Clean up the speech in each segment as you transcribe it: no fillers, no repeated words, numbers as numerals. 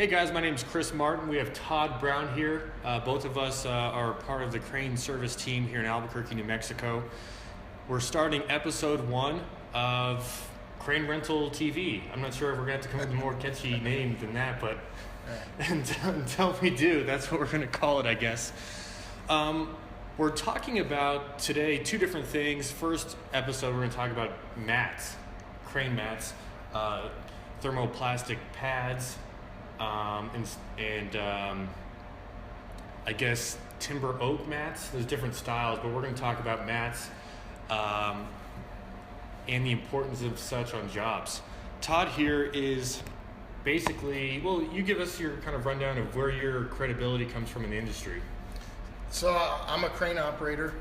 Hey guys, my name is Chris Martin. We have Todd Brown here. Both of us are part of the crane service team here in Albuquerque, New Mexico. We're starting episode 1 of Crane Rental TV. I'm not sure if we're going to have to come up with a more catchy name than that, but until we do, that's what we're going to call it, I guess. We're talking about today 2 different things. First episode, we're going to talk about mats, crane mats, thermoplastic pads, and I guess timber oak mats. There's different styles, but we're going to talk about mats and the importance of such on jobs. Todd here is basically, well, you give us your kind of rundown of where your credibility comes from in the industry. So I'm a crane operator.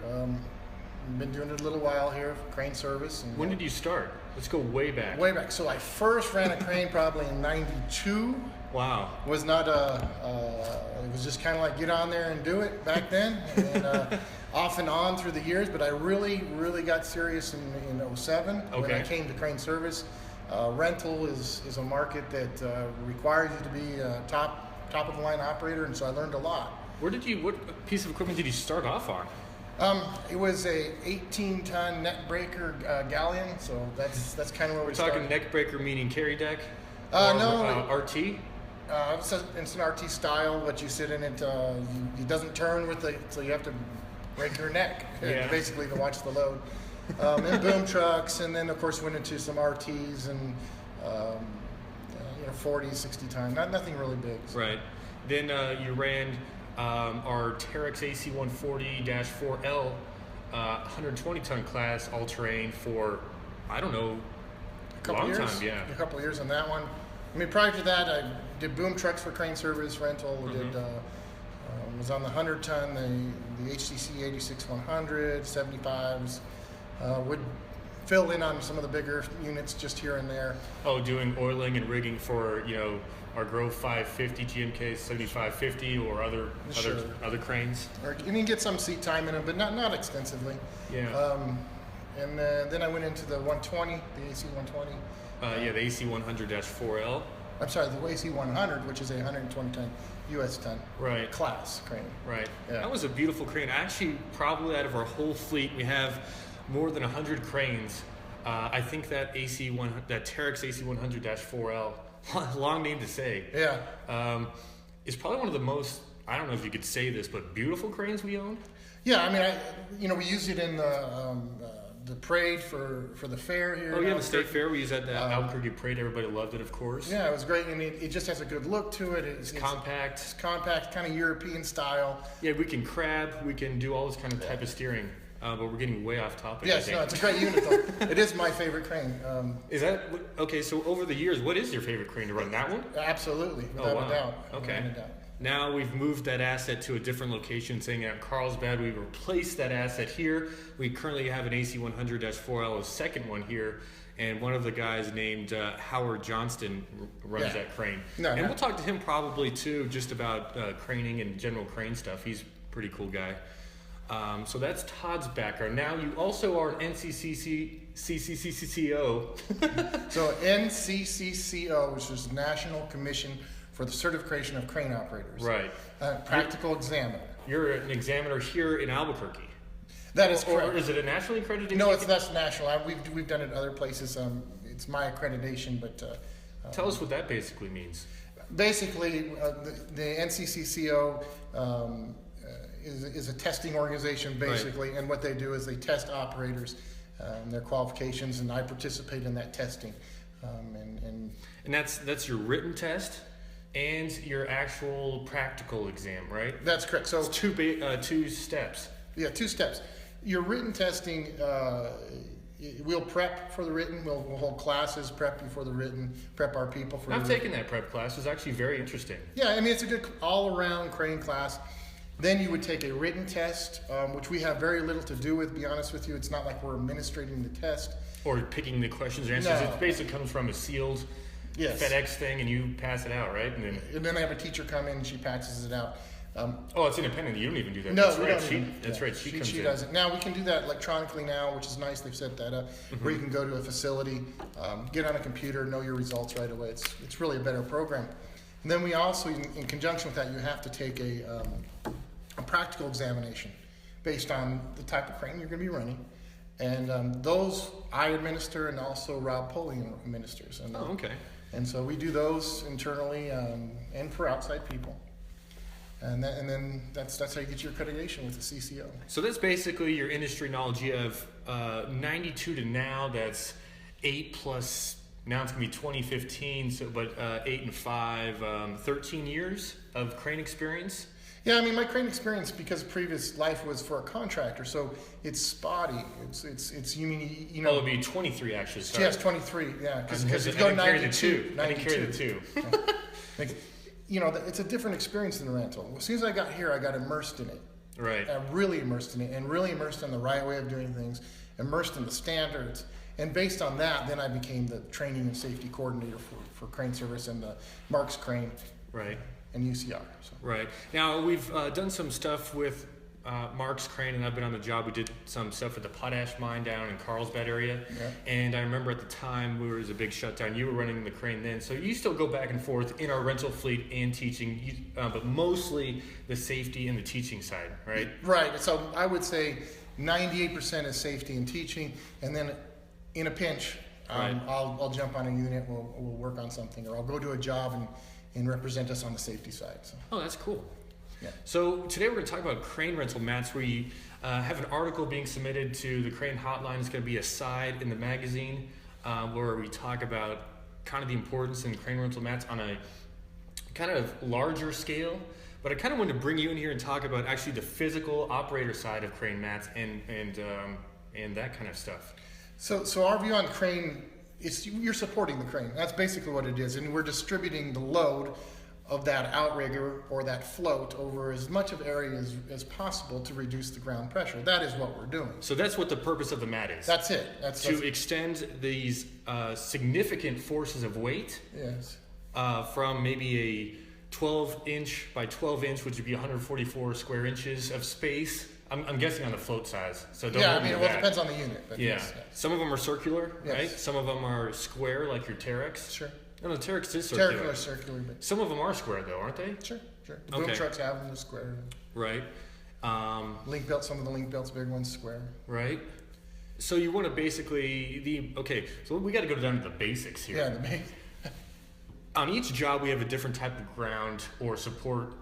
Been doing it a little while here, crane service. And, when did you start? Let's go way back. Way back. So I first ran a crane probably in '92. Wow. Was not it was just kind of like get on there and do it back then, and off and on through the years. But I really got serious in '07 when I came to crane service. Rental is a market that requires you to be a top of the line operator, and so I learned a lot. What piece of equipment did you start off on? It was a 18-ton neck breaker galleon, so that's kind of where we're talking. Neck breaker meaning carry deck? No. RT? It's an RT style, but you sit in it. It doesn't turn so you have to break your neck basically to watch the load. And boom trucks, and then of course went into some RTs and 40, 60 ton. Nothing really big. So. Right. Then you ran our Terex AC-140-4L 120-ton class all-terrain for, I don't know, a long time. Yeah, a couple of years on that one. I mean, prior to that, I did boom trucks for crane service rental. Did was on the 100-ton, the HCC 86-100, 75s. Would fill in on some of the bigger units just here and there. Oh, doing oiling and rigging for our Grove 550, GMK 7550, or other cranes. Or you can get some seat time in them, but not extensively. Yeah. And then I went into the 120, the AC 120. The AC 100-4L. I'm sorry, the AC 100, which is a 120-ton U.S. ton class crane. Right. Yeah. That was a beautiful crane. Actually, probably out of our whole fleet, we have more than 100 cranes. I think that Terex AC 100-4L, long name to say. Yeah. Is probably one of the most, I don't know if you could say this, but beautiful cranes we own. Yeah, I mean, we used it in the parade for the fair here. Oh yeah, the state fair. We used that Albuquerque parade. Everybody loved it, of course. Yeah, it was great, and it just has a good look to it. It's compact. It's compact, kind of European style. Yeah, we can crab. We can do all this kind of type of steering. But we're getting way off topic. Yes, no, it's a great unit though. It is my favorite crane. Is that okay? So over the years, what is your favorite crane to run? That one? Absolutely, without a doubt. Okay. Without a doubt. Now we've moved that asset to a different location, saying at Carlsbad. We replaced that asset here. We currently have an AC 100-4L, a second one here, and one of the guys named Howard Johnston runs that crane. And we'll talk to him probably too, just about craning and general crane stuff. He's a pretty cool guy. So that's Todd's background. Now you also are an NCCCO. So NCCCO, which is National Commission for the Certification of Crane Operators. Right. Practical examiner. You're an examiner here in Albuquerque. That is correct. Or is it a nationally accredited? No, that's national. We've done it other places. It's my accreditation, but tell us what that basically means. Basically, the NCCCO is a testing organization, basically, and what they do is they test operators, their qualifications, and I participate in that testing. And that's your written test and your actual practical exam, right? That's correct. So it's two steps. Yeah, 2 steps. Your written testing, we'll prep for the written. We'll hold classes, prep you for the written, prep our people for. I've taken that prep class. It's actually very interesting. Yeah, I mean it's a good all-around crane class. Then you would take a written test, which we have very little to do with, to be honest with you. It's not like we're administrating the test. Or picking the questions or answers. No. It basically comes from a sealed FedEx thing, and you pass it out, right? And then I have a teacher come in and she passes it out. It's independent. You don't even do that. No, that's right. She does it. Now we can do that electronically now, which is nice. They've set that up where you can go to a facility, get on a computer, know your results right away. It's really a better program. And then we also, in conjunction with that, you have to take a practical examination based on the type of crane you're going to be running. And those I administer, and also Rob Pulley administers. And, okay. And so we do those internally and for outside people. And then that's how you get your accreditation with the CCO. So that's basically your industry knowledge. You have 92 to now. That's 8 plus. Now it's gonna be 2015. So, but 8 and 5, 13 years of crane experience. Yeah, I mean, my crane experience, because previous life was for a contractor, so it's spotty. It's you mean, you know. Oh, it'd be 23 actually. Sorry. Yes, 23. Yeah, because if you I go didn't carry 92, the 2. I didn't carry the 2. Like, you know, it's a different experience than the rental. As soon as I got here, I got immersed in it. Right. Really immersed in it, and really immersed in the right way of doing things, immersed in the standards. And based on that, then I became the training and safety coordinator for crane service and the Marks Crane. Right. And UCR. So. Right. Now, we've done some stuff with Marks Crane, and I've been on the job. We did some stuff at the potash mine down in Carlsbad area. Yeah. And I remember at the time, there was a big shutdown. You were running the crane then. So you still go back and forth in our rental fleet and teaching, but mostly the safety and the teaching side, right? Right. So I would say 98% is safety and teaching, and then in a pinch, right. I'll jump on a unit, we'll work on something, or I'll go to a job and represent us on the safety side. So. Oh, that's cool. Yeah. So today we're going to talk about crane rental mats. We have an article being submitted to the Crane Hotline. It's going to be a side in the magazine where we talk about kind of the importance in crane rental mats on a kind of larger scale. But I kind of wanted to bring you in here and talk about actually the physical operator side of crane mats and that kind of stuff. So our view on crane is you're supporting the crane. That's basically what it is, and we're distributing the load of that outrigger or that float over as much of area as possible to reduce the ground pressure. That is what we're doing. So that's what the purpose of the mat is. That's it. That's extend these significant forces of weight. Yes. From maybe a 12-inch by 12-inch, which would be 144 square inches of space. I'm guessing on the float size. So don't I mean, it depends on the unit. But yeah. Yes. Some of them are circular, yes. right? Some of them are square, like your Terex. Sure. No, the Terex is circular. Terex are circular, but some of them are square, though, aren't they? Sure. The boom trucks have them square. Right. Link belts, some of the link belts, big ones, square. Right. So you want to basically so we got to go down to the basics here. Yeah, the basics. On each job, we have a different type of ground or support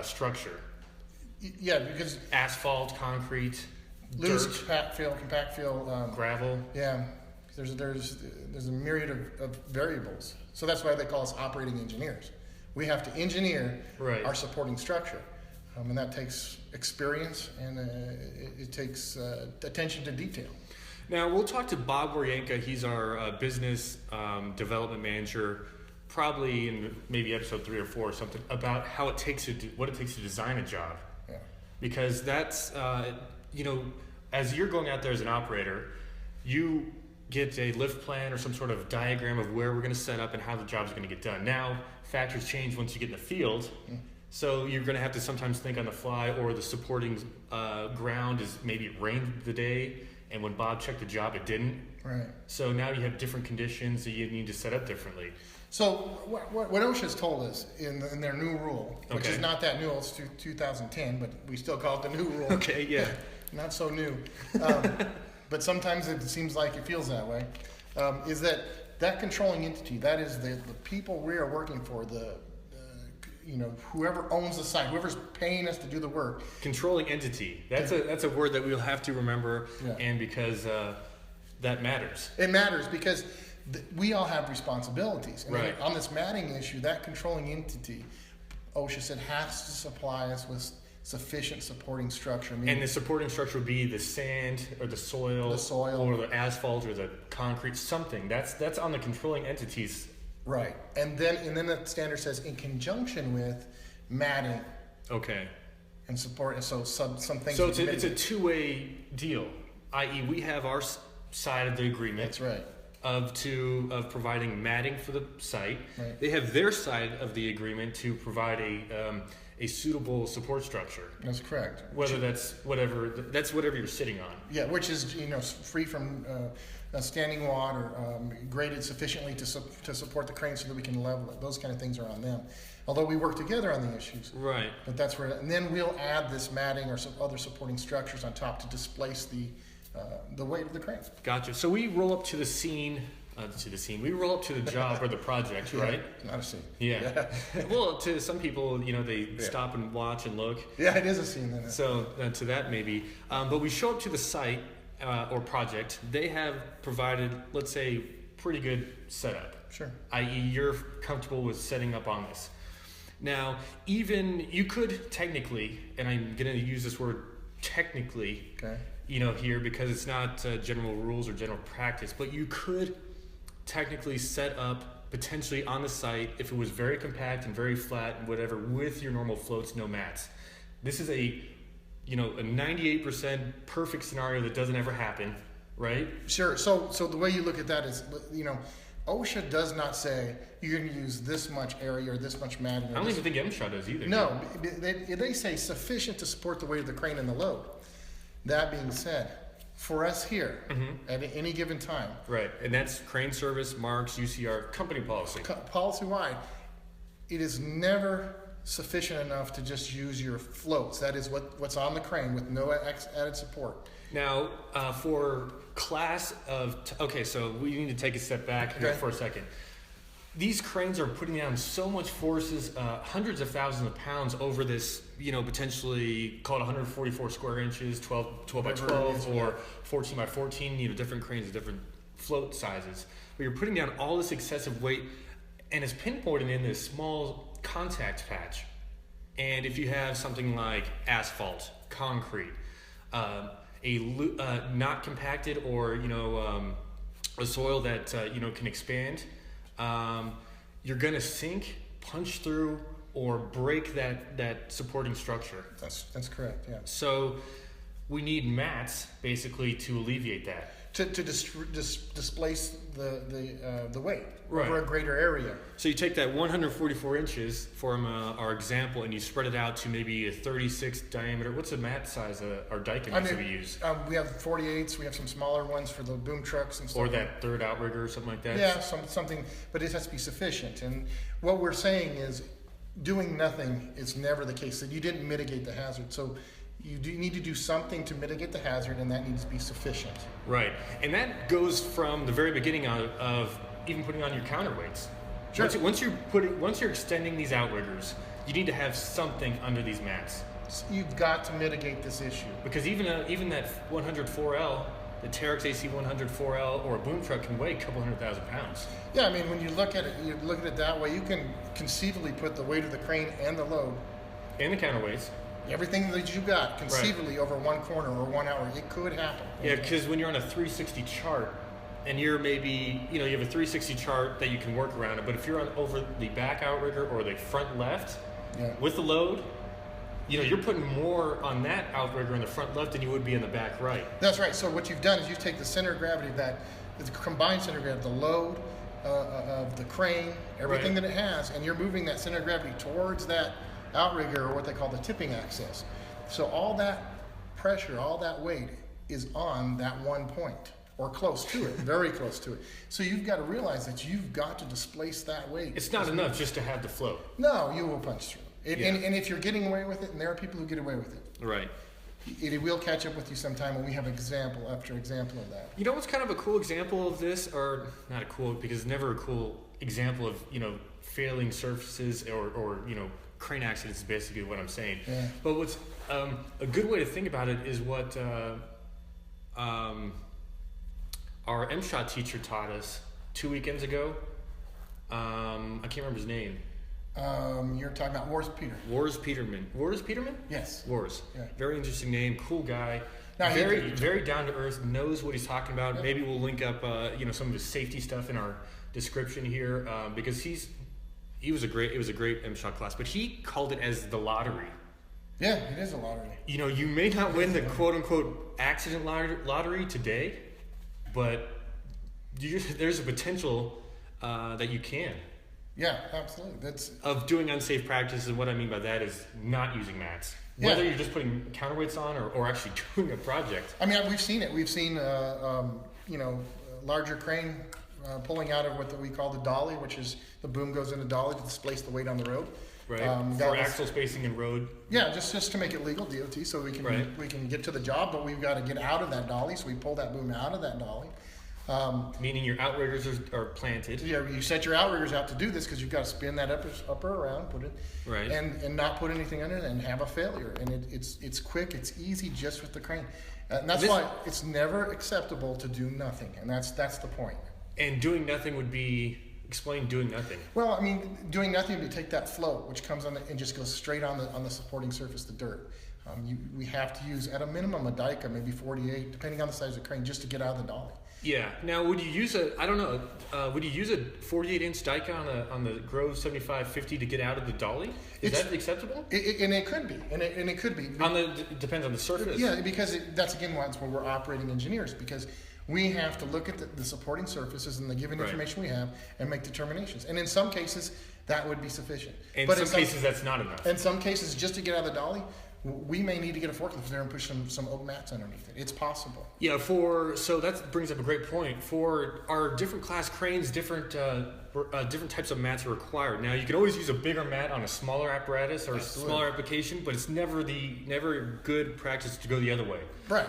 structure. Yeah, because asphalt, concrete, loose, dirt, compact fill, gravel. Yeah, there's a myriad of variables. So that's why they call us operating engineers. We have to engineer our supporting structure, and that takes experience and it takes attention to detail. Now we'll talk to Bob Waryanka. He's our business development manager. Probably in maybe episode 3 or 4 or something about how it takes what it takes to design a job. Yeah. Because that's as you're going out there as an operator, you get a lift plan or some sort of diagram of where we're going to set up and how the job's going to get done. Now factors change once you get in the field, so you're going to have to sometimes think on the fly, or the supporting ground is maybe it rained the day, and when Bob checked the job, it didn't. Right. So now you have different conditions that you need to set up differently. So what OSHA has told us in their new rule, which is not that new, it's 2010, but we still call it the new rule. Okay, yeah. Not so new. But sometimes it seems like it feels that way, is that controlling entity, that is the people we are working for, whoever owns the site, whoever's paying us to do the work. Controlling entity. That's a word that we'll have to remember, and because that matters. It matters because we all have responsibilities. And right. On this matting issue, that controlling entity, OSHA said, has to supply us with sufficient supporting structure. And the supporting structure would be the sand or the soil or the asphalt or the concrete, something. That's on the controlling entities. Right. And then the standard says in conjunction with matting. Okay. And support. So some things. So it's a two-way deal, i.e. we have our side of the agreement. That's right. Of providing matting for the site. Right. They have their side of the agreement to provide a suitable support structure. That's correct. That's whatever you're sitting on. Yeah, which is free from standing water, graded sufficiently to support the crane so that we can level it. Those kind of things are on them. Although we work together on the issues. Right. But that's where, and then we'll add this matting or some other supporting structures on top to displace the weight of the crane. Gotcha. So we roll up to the scene. We roll up to the job or the project, right? Not a scene. Yeah. Well, to some people, they stop and watch and look. Yeah, it is a scene then. So to that maybe. But we show up to the site or project. They have provided, let's say, pretty good setup. Sure. I.e., you're comfortable with setting up on this. Now, even you could technically, and I'm going to use this word technically, okay, here because it's not general rules or general practice, but you could technically set up potentially on the site if it was very compact and very flat and whatever with your normal floats, no mats. This is a 98% perfect scenario that doesn't ever happen, right? Sure. So the way you look at that is, OSHA does not say you're going to use this much area or this much matting. I don't even think MSHA does either. No, they say sufficient to support the weight of the crane and the load. That being said, for us here, at any given time. Right, and that's crane service, marks, UCR, company policy. Policy-wide, it is never sufficient enough to just use your floats. That is what's on the crane with no added support. Now, for class of, so we need to take a step back here for a second. These cranes are putting down so much forces, hundreds of thousands of pounds over this, potentially called 144 square inches, 12 by 12 or 14 by 14, different cranes, different float sizes. But you're putting down all this excessive weight and it's pinpointed in this small contact patch. And if you have something like asphalt, concrete, not compacted or, a soil that, can expand, you're going to sink, punch through, or break that supporting structure. That's correct, yeah. So we need mats, basically, to alleviate that. To displace the weight right. over a greater area. So you take that 144 inches from our example and you spread it out to maybe a 36 diameter. What's the mat size, our Daikin that we use? We have 48s. We have some smaller ones for the boom trucks and stuff. Or that third outrigger or something like that? Yeah, something, but it has to be sufficient. And what we're saying is doing nothing is never the case. That you didn't mitigate the hazard. So you do need to do something to mitigate the hazard, and that needs to be sufficient. Right, and that goes from the very beginning of even putting on your counterweights. Sure. Once you're extending these outriggers, you need to have something under these mats. You've got to mitigate this issue Because even that 104L, the Terex AC 104L, or a boom truck can weigh a couple 100,000 pounds. Yeah, I mean, when you look at it that way, you can conceivably put the weight of the crane and the load and the counterweights. Everything that you got conceivably over one corner or 1 hour, it could happen. Yeah, because when you're on a 360 chart and you're maybe, you have a 360 chart that you can work around it, but if you're on over the back outrigger or the front left with the load, you're putting more on that outrigger in the front left than you would be in the back right. That's right. So what you've done is you take the center of gravity of that, the combined center of gravity, the load of the crane, everything that it has, and you're moving that center of gravity towards that outrigger, or what they call the tipping axis. So all that pressure, all that weight is on that one point, or close to it, very close to it. So you've got to realize that you've got to displace that weight. It's not enough just to have the float. No, you will punch through. And if you're getting away with it, and there are people who get away with it, right, it will catch up with you sometime when we have example after example of that. You know what's kind of a cool example of this, or not a cool, because it's never a cool example of, failing surfaces or crane accidents is basically what I'm saying. Yeah. But what's a good way to think about it is what our MSHA teacher taught us 2 weekends ago. I can't remember his name. You're talking about Wars Peter. Wars Peterman. Wars Peterman? Yes. Wars. Yeah. Very interesting name. Cool guy. No, very down to earth. Knows what he's talking about. Yep. Maybe we'll link up some of his safety stuff in our description here because it was a great MSHA class, but he called it as the lottery. Yeah, it is a lottery. You may not win the quote unquote accident lottery today, but there's a potential that you can. Yeah, absolutely. Of doing unsafe practices, and what I mean by that is not using mats. Whether you're just putting counterweights on or actually doing a project. I mean, we've seen it. We've seen larger crane pulling out of what we call the dolly, which is the boom goes into dolly to displace the weight on the road. Right. For axle spacing and road. Yeah, just to make it legal, DOT, so we can get to the job, but we've got to get out of that dolly, so we pull that boom out of that dolly. Meaning your outriggers are planted. Yeah, you set your outriggers out to do this because you've got to spin that upper around, put it, right, and not put anything under it and have a failure. And it's quick, it's easy just with the crane, and that's why it's never acceptable to do nothing. And that's the point. And doing nothing would be. Explain doing nothing. Well, I mean, doing nothing would be take that float, which comes on and just goes straight on the supporting surface, the dirt. We have to use at a minimum a Dyka, maybe 48, depending on the size of the crane, just to get out of the dolly. Yeah. Now, would you use would you use a 48-inch Dyka on the Grove 7550 to get out of the dolly? Is that acceptable? And it could be. And it could be. Depends on the surface. Yeah, because that's again once where we're operating engineers, because we have to look at the supporting surfaces and the given information we have and make determinations. And in some cases, that would be sufficient. But in some cases, that's not enough. In some cases, just to get out of the dolly, we may need to get a forklift there and push some oak mats underneath it. It's possible. Yeah, so that brings up a great point. For our different class cranes, different types of mats are required. Now, you can always use a bigger mat on a smaller apparatus or a smaller application, but it's never good practice to go the other way. Right.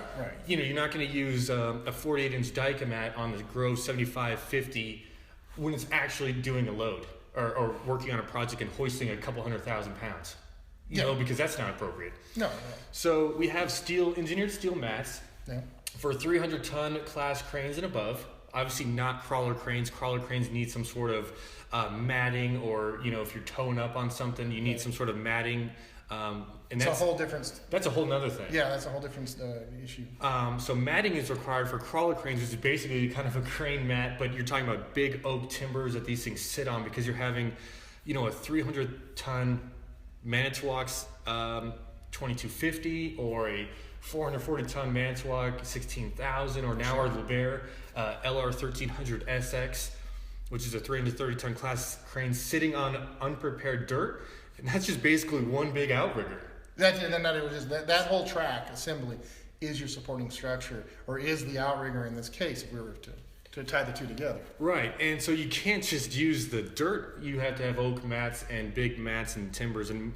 You're not going to use a 48-inch Dyka mat on the Grove 7550 when it's actually doing a load or working on a project and hoisting a couple 100,000 pounds. You know, because that's not appropriate. No. So we have engineered steel mats Yeah. for 300-ton class cranes and above. Obviously not crawler cranes. Crawler cranes need some sort of matting, or if you're towing up on something, you need some sort of matting. And that's a whole different. That's a whole nother thing. Yeah, that's a whole different issue. So matting is required for crawler cranes, which is basically kind of a crane mat, but you're talking about big oak timbers that these things sit on, because you're having, a 300-ton Manitowoc's 2250 or a 440-ton Manitowoc 16,000, or now our LeBaire LR 1300 SX, which is a 330-ton class crane sitting on unprepared dirt, and that's just basically one big outrigger. That whole track assembly is your supporting structure, or is the outrigger in this case, if we were to tie the two together. Right, and so you can't just use the dirt. You have to have oak mats and big mats and timbers, and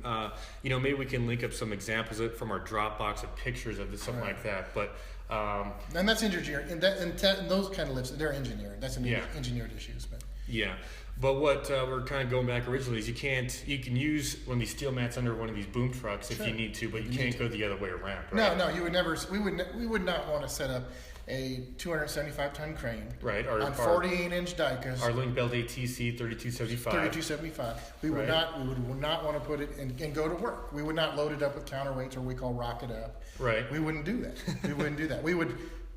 maybe we can link up some examples from our Dropbox of pictures of something like that. But and that's engineering, and those kind of lifts, they're engineering. That's engineered issues, but yeah. But what we're kind of going back originally is you can use one of these steel mats under one of these boom trucks if you need to, but you can't go the other way around. Right? No, you would never. We would not want to set up a 275-ton crane on 48-inch Dykas. Our link belt ATC 3275. 3275. We would not want to put it and go to work. We would not load it up with counterweights, or we call rocket up. Right. We wouldn't do that.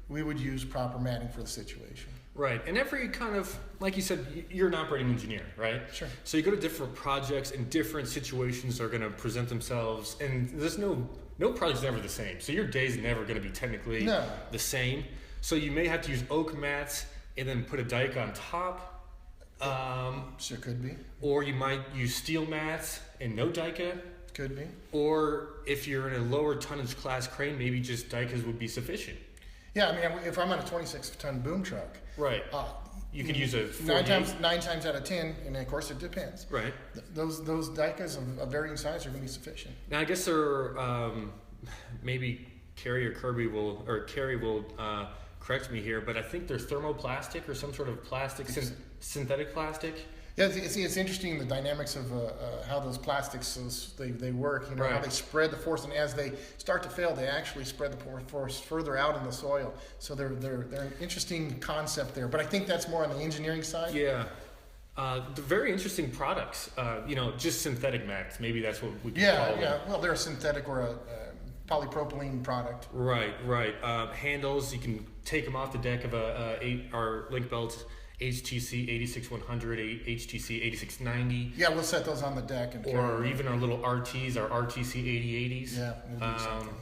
We would use proper matting for the situation. Right, and every kind of, like you said, you're an operating engineer, right? Sure. So you go to different projects, and different situations are going to present themselves, and there's no project's ever the same. So your day's never going to be technically the same. So you may have to use oak mats and then put a Dyka on top. Sure, could be. Or you might use steel mats and no Dyka. Could be. Or if you're in a lower tonnage class crane, maybe just Dykas would be sufficient. Yeah, I mean, if I'm on a 26-ton boom truck, right, you could use a 9 times out of 10, and of course it depends. Right. Those Dykas of varying size are going to be sufficient. Now I guess there maybe Carrie will correct me here, but I think they're thermoplastic or some sort of plastic, synthetic plastic. Yeah, it's interesting, the dynamics of how those plastics they work. How they spread the force, and as they start to fail, they actually spread the force further out in the soil. So they're an interesting concept there. But I think that's more on the engineering side. Yeah, they're very interesting products. Just synthetic mats. Maybe that's what we can call them. Yeah. Well, they're a synthetic or a polypropylene product. Right. Handles, you can take them off the deck of our link belts. HTC 86100, HTC 8690. Yeah, we'll set those on the deck. Or even our little RTs, our RTC 8080s. Yeah, we'll do something.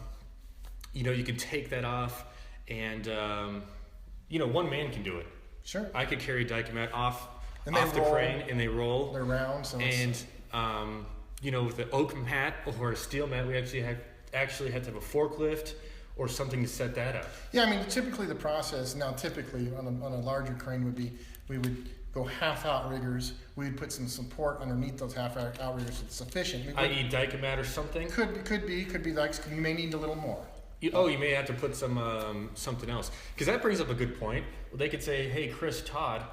You can take that off, and one man can do it. Sure. I could carry a Dyka mat off the crane, and they roll. They're round. So with the oak mat or a steel mat, we actually had to have a forklift or something to set that up. Yeah, I mean, typically the process, on a larger crane would be, we would go half outriggers, we would put some support underneath those half outriggers that's sufficient. I.e. Dykemat or something? Could be like, you may need a little more. You may have to put some something else. Because that brings up a good point. They could say, hey, Chris, Todd,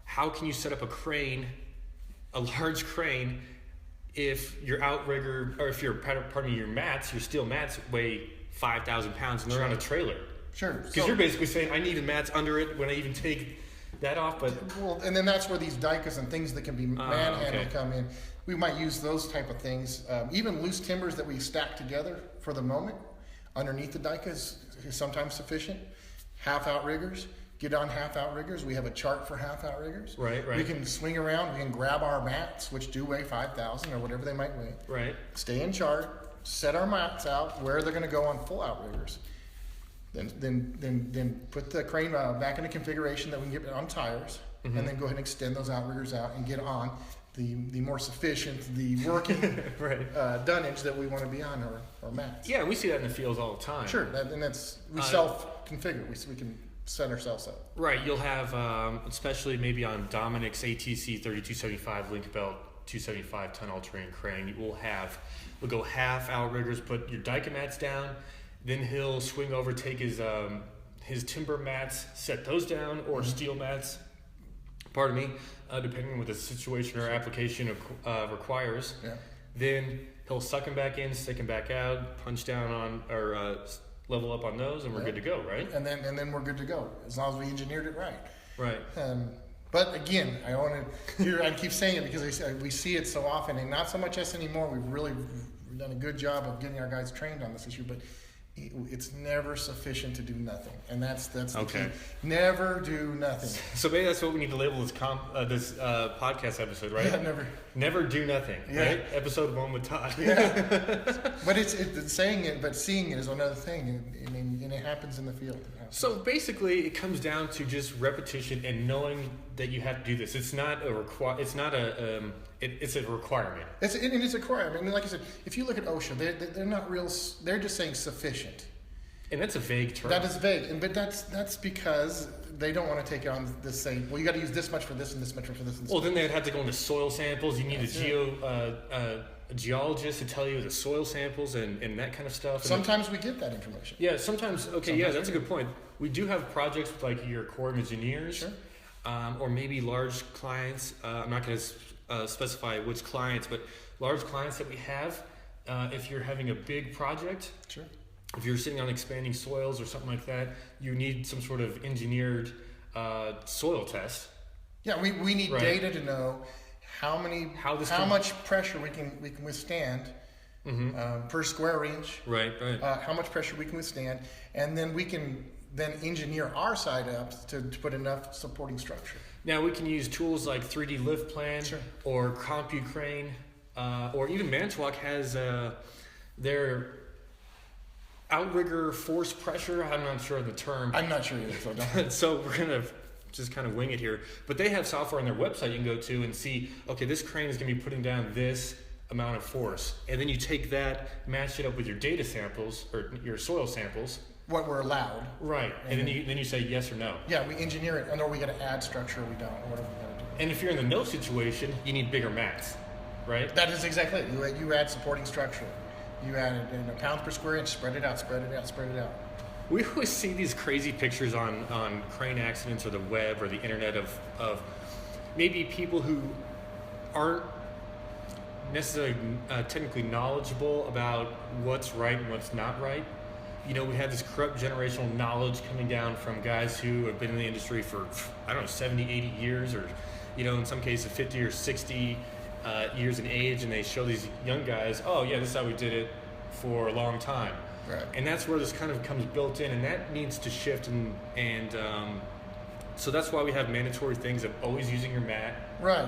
how can you set up a large crane, if your outrigger, or if your mats, your steel mats weigh 5,000 pounds and they're on a trailer? Sure. Because you're basically saying, I need the mats under it when I even take that off. But and then that's where these dikes and things that can be manhandled come in. We might use those type of things. Even loose timbers that we stack together for the moment underneath the dike is sometimes sufficient. Half outriggers. Get on half outriggers. We have a chart for half outriggers. Right. We can swing around. We can grab our mats, which do weigh 5,000 or whatever they might weigh. Right. Stay in chart. Set our mats out where they're going to go on full outriggers. Then put the crane back into configuration that we can get on tires, and then go ahead and extend those outriggers out and get on the more sufficient, the working dunnage that we want to be on our mats. Yeah, we see that in the fields all the time. Sure, we self-configure. We can set ourselves up. Right, you'll have, especially maybe on Dominic's ATC 3275 link belt 275 ton all-terrain crane, we'll go half outriggers, put your Dyke-mats down, then he'll swing over, take his timber mats, set those down, or steel mats, depending on what the situation or application requires. Yeah. Then he'll suck them back in, stick them back out, punch down on, or level up on those, and we're good to go, right? And then we're good to go, as long as we engineered it right. Right. But again, I keep saying it because we see it so often, and not so much us anymore. We've really done a good job of getting our guys trained on this issue, but it's never sufficient to do nothing, and that's the key. Never do nothing. So maybe that's what we need to label this podcast episode, right? Yeah, never do nothing. Yeah. Right? Episode 1 with Todd. Yeah. But it's saying it, but seeing it is another thing. And it happens in the field. So basically, it comes down to just repetition and knowing that you have to do this. It's not a It's a requirement. It's a requirement. I mean, like I said, if you look at OSHA, they're not real. They're just saying sufficient. And that's a vague term. That is vague, but that's because they don't want to take on this saying, well, you got to use this much for this and this much for this. And this then they'd have to go into soil samples. You need a geologist to tell you the soil samples and that kind of stuff. Sometimes we get that information. Yeah, sometimes. That's a good point. We do have projects with like your Corps of Engineers, sure. Or maybe large clients. I'm not going to specify which clients, but large clients that we have. If you're having a big project, sure. If you're sitting on expanding soils or something like that, you need some sort of engineered soil test. Yeah, we need data to know how much pressure we can withstand per square inch. Right. How much pressure we can withstand, and then we can engineer our side up to put enough supporting structure. Now we can use tools like 3D Lift Plan, sure. or CompuCrane, or even Manitowoc has their outrigger force pressure. I'm not sure of the term. I'm not sure either. So we're gonna just kind of wing it here. But they have software on their website you can go to and see, okay, this crane is gonna be putting down this amount of force. And then you take that, match it up with your data samples or your soil samples. What we're allowed. Right. And then you say yes or no. Yeah, we engineer it, or we gotta add structure or we don't, or whatever we gotta do. And if you're in the no situation, you need bigger mats, right? That is exactly it. You add supporting structure. You add it in a pound per square inch, spread it out. We always see these crazy pictures on crane accidents or the web or the internet of maybe people who aren't necessarily technically knowledgeable about what's right and what's not right. We have this corrupt generational knowledge coming down from guys who have been in the industry for, 70, 80 years, or, in some cases 50 or 60 years in age, and they show these young guys, oh yeah, this is how we did it for a long time. Right. And that's where this kind of comes built in, and that needs to shift, and so that's why we have mandatory things of always using your mat. Right.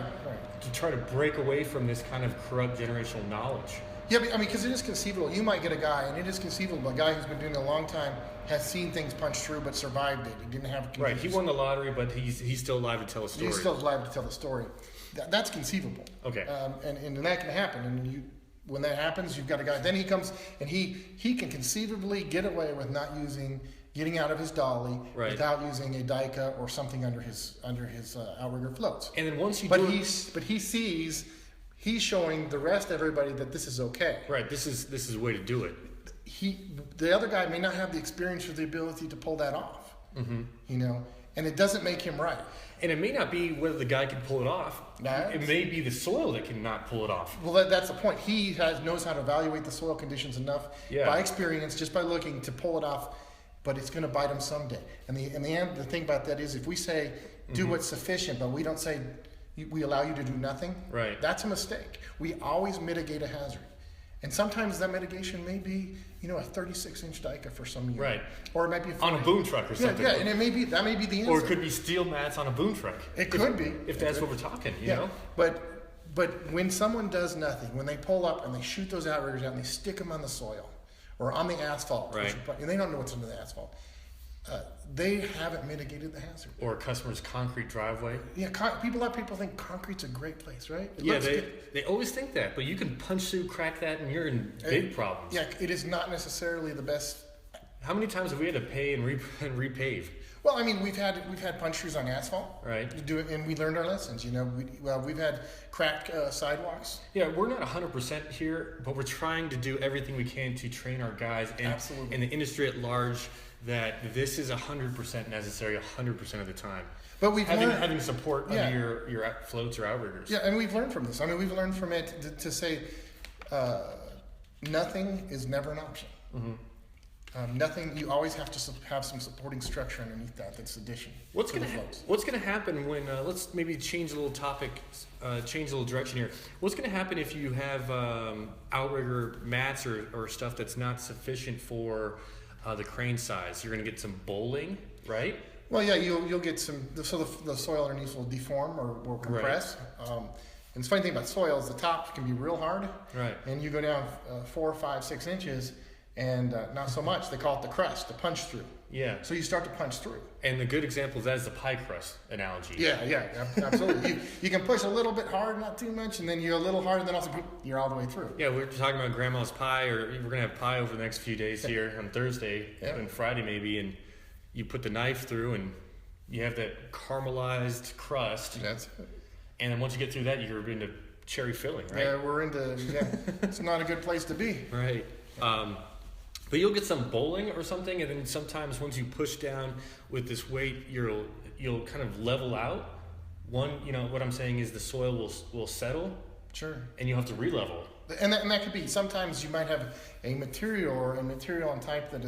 To try to break away from this kind of corrupt generational knowledge. Yeah, because it is conceivable. You might get a guy, and it is conceivable, a guy who's been doing it a long time, has seen things punch through but survived it. He didn't have... Right, he won the lottery, but he's still alive to tell a story. He's still alive to tell the story. That's conceivable. Okay. And that can happen. And when that happens, you've got a guy. Then he comes and he can conceivably get away with not giving getting out of his dolly right. without using a Dyka or something under his outrigger floats. And then once you but he sees he's showing the rest of everybody that this is okay. Right. This is a way to do it. The other guy may not have the experience or the ability to pull that off. Mm-hmm. You know, and it doesn't make him right. And it may not be whether the guy can pull it off. It may be the soil that cannot pull it off. Well, that's the point. He knows how to evaluate the soil conditions enough by experience, just by looking, to pull it off. But it's going to bite him someday. And the thing about that is, if we say do what's sufficient, but we don't say we allow you to do nothing, right? That's a mistake. We always mitigate a hazard, and sometimes that mitigation may be, a 36-inch Dyka for some unit, right? Or it might be on a boom truck or something. Yeah, and that may be the answer. Or it could be steel mats on a boom truck. It could be, if that's what we're talking. You know. But when someone does nothing, when they pull up and they shoot those outriggers out and they stick them on the soil or on the asphalt, right? And they don't know what's under the asphalt. They haven't mitigated the hazard. Or a customer's concrete driveway. Yeah, people think concrete's a great place, right? They always think that, but you can punch through, crack that, and you're in big problems. Yeah, it is not necessarily the best. How many times have we had to pay and repave? Well, I mean, we've had punch throughs on asphalt. Right. You do it, and we learned our lessons. We've had cracked sidewalks. Yeah, we're not 100% here, but we're trying to do everything we can to train our guys and the industry at large that this is 100% necessary 100% of the time. But having support under your floats or outriggers. Yeah, and we've learned from this. I mean, we've learned from it to say nothing is never an option. Mm-hmm. Nothing. You always have to have some supporting structure underneath that. That's addition. What's going to happen when? Let's maybe change a little topic, change a little direction here. What's going to happen if you have outrigger mats or stuff that's not sufficient for the crane size? You're going to get some bowling, right? Well, yeah, you'll get some. So the soil underneath will deform or will compress. Right. And the funny thing about soil is the top can be real hard. Right. And you go down 4, 5, 6 inches. And not so much. They call it the crust, the punch through. Yeah. So you start to punch through. And the good example of that is the pie crust analogy. Yeah, absolutely. you can push a little bit hard, not too much, and then you're a little hard, and then also you're all the way through. Yeah, we were talking about grandma's pie, or we're going to have pie over the next few days here on Thursday and Friday maybe, and you put the knife through, and you have that caramelized crust. That's it. And then once you get through that, you're into cherry filling, right? Yeah, it's not a good place to be. Right. But you'll get some bowling or something, and then sometimes once you push down with this weight, you'll kind of level out. What I'm saying is the soil will settle. Sure. And you'll have to re-level. And that could be, sometimes you might have a material and type that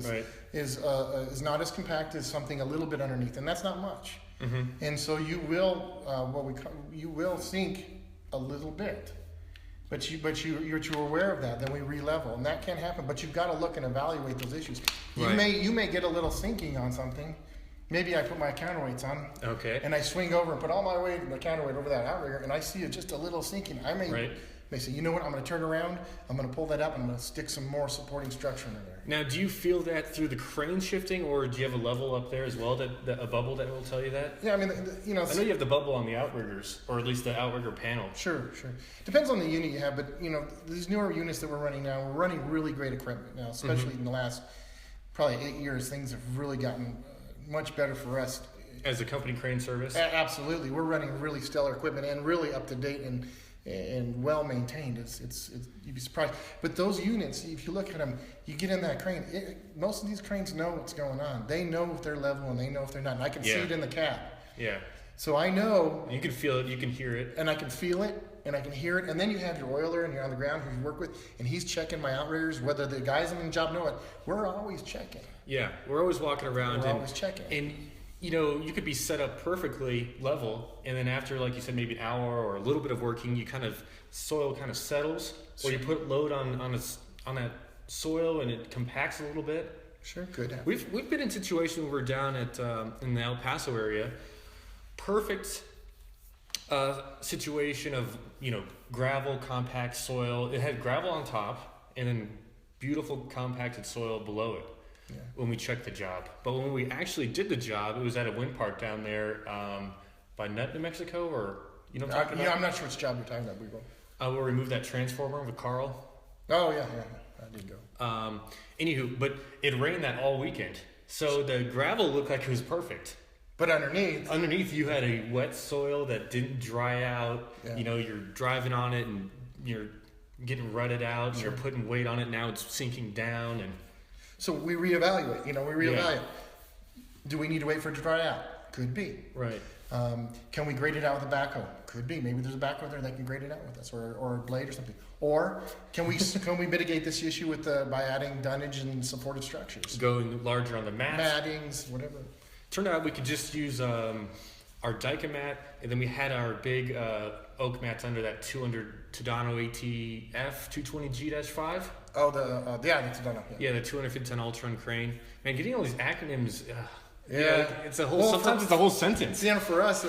is not as compact as something a little bit underneath, and that's not much. Mm-hmm. And so you will sink a little bit. But you're aware of that. Then we re-level, and that can happen. But you've got to look and evaluate those issues. You may get a little sinking on something. Maybe I put my counterweights on, and I swing over and put all my counterweight over that outrigger, and I see it just a little sinking. I may say, you know what? I'm going to turn around. I'm going to pull that up. I'm going to stick some more supporting structure in there. Now, do you feel that through the crane shifting, or do you have a level up there as well, a bubble that will tell you that? Yeah, I mean, I know you have the bubble on the outriggers, or at least the outrigger panel. Sure. Depends on the unit you have, but these newer units that we're running now, we're running really great equipment now, especially in the last probably 8 years. Things have really gotten much better for us. As a company crane service? Absolutely. We're running really stellar equipment and really up to date and well maintained. You'd be surprised. But those units, if you look at them, you get in that crane. Most of these cranes know what's going on. They know if they're level and they know if they're not. And I can see it in the cab. Yeah. So I know. You can feel it. You can hear it. And I can feel it. And I can hear it. And then you have your oiler and you're on the ground who you work with, and he's checking my outriggers. Whether the guys on the job know it, we're always checking. Yeah, we're always walking around. We're always checking. And you could be set up perfectly level, and then after, like you said, maybe an hour or a little bit of working, soil kind of settles, or you put load on that soil and it compacts a little bit. Sure, could happen. We've been in situations where we're down at in the El Paso area, perfect situation of gravel, compact soil. It had gravel on top, and then beautiful compacted soil below it. Yeah. When we checked the job. But when we actually did the job, it was at a wind park down there by New Mexico, or what I'm talking about? Yeah, I'm not sure which job you're talking about. We'll remove that transformer with Carl. Oh, yeah, I did go. Anywho, but it rained that all weekend. So the gravel looked like it was perfect. But underneath you had a wet soil that didn't dry out. Yeah. You know, you're driving on it and you're getting rutted out, and you're putting weight on it. Now it's sinking down, and so we reevaluate. Yeah. Do we need to wait for it to dry out? Could be. Right. Can we grade it out with a backhoe? Could be. Maybe there's a backhoe there that can grade it out with us, or a blade or something. Or can we mitigate this issue with by adding dunnage and supported structures? Going larger on the mats. Mattings, whatever. Turned out we could just use our Dyka mat, and then we had our big oak mats under that 200 Tadano ATF 220G-5. Oh, the Tadano. Yeah, the 250-ton Ultron crane. Man, getting all these acronyms. Yeah, it's a whole. Sometimes it's a whole sentence. For us,